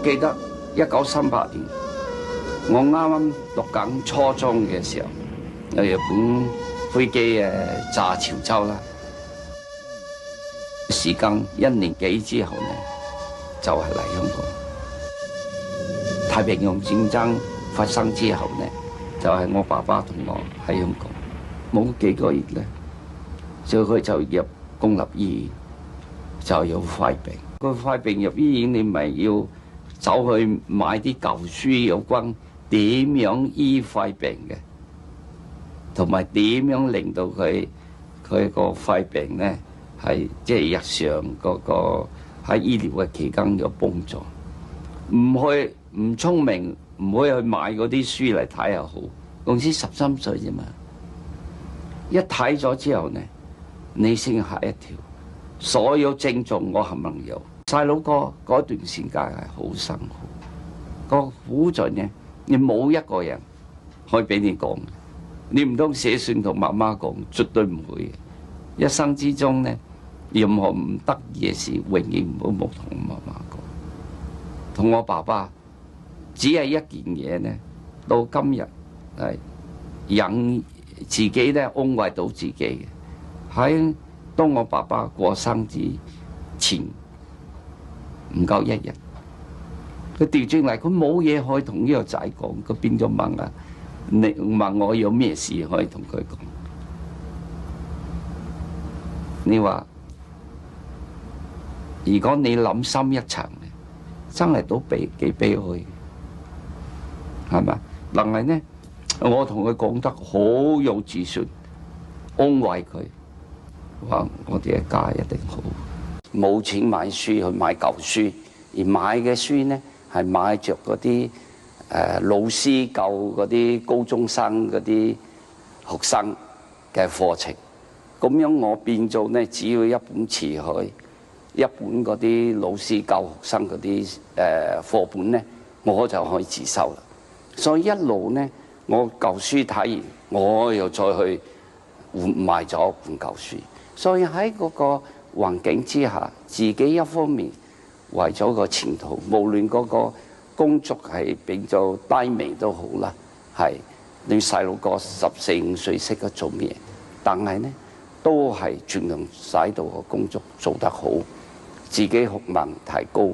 記得1938年，我啱啱讀緊初中嘅時候，有日本飛機炸潮州啦。時間1年幾之後呢，就係嚟香港。太平洋戰爭發生之後呢，就係我爸爸同我喺香港冇幾個月咧，佢就入公立醫院，就有肺病。個肺病入醫院，你咪要走去買啲舊書有關點樣醫肺病嘅，同埋點樣令到佢個肺病咧係即係日常嗰個喺醫療嘅期間有幫助。唔聰明，唔可以去買嗰啲書嚟睇又好。嗰時13歲啫嘛，一睇咗之後呢，你先嚇一跳，所有症狀我冚唪唥有。細佬哥嗰段時間係好辛苦，個苦在呢，你冇一個人可以俾你講，你唔通寫信同媽媽講，絕對唔會嘅。一生之中呢，任何唔得意嘅事，永遠唔好冇同媽媽講。同我爸爸只係一件嘢呢，到今日係養自己咧，安慰到自己嘅。喺當我爸爸過生之前唔夠1日，佢調轉嚟，佢冇嘢可以同呢個仔講，佢變咗問啊，你問我有咩事可以同佢講？你話如果你諗深一層咧，真係都幾悲哀，係咪？但係呢，我同佢講得好有自信，安慰佢，話我哋一家一定好。冇錢買書，去買舊書，而買嘅書呢係買着嗰啲老師教嗰啲高中生嗰啲學生嘅課程。咁樣我變做呢，只要一本詞去，一本嗰啲老師教學生嗰啲課本呢，我就可以自修啦。所以一路呢，我舊書睇完，我又再去買咗本舊書。所以喺嗰個環境之下，自己一方面為咗個前途，無論嗰個工作係比較低微都好啦，係你細路哥14、15歲識得做咩，但係呢都係盡量使到個工作做得好，自己學問提高。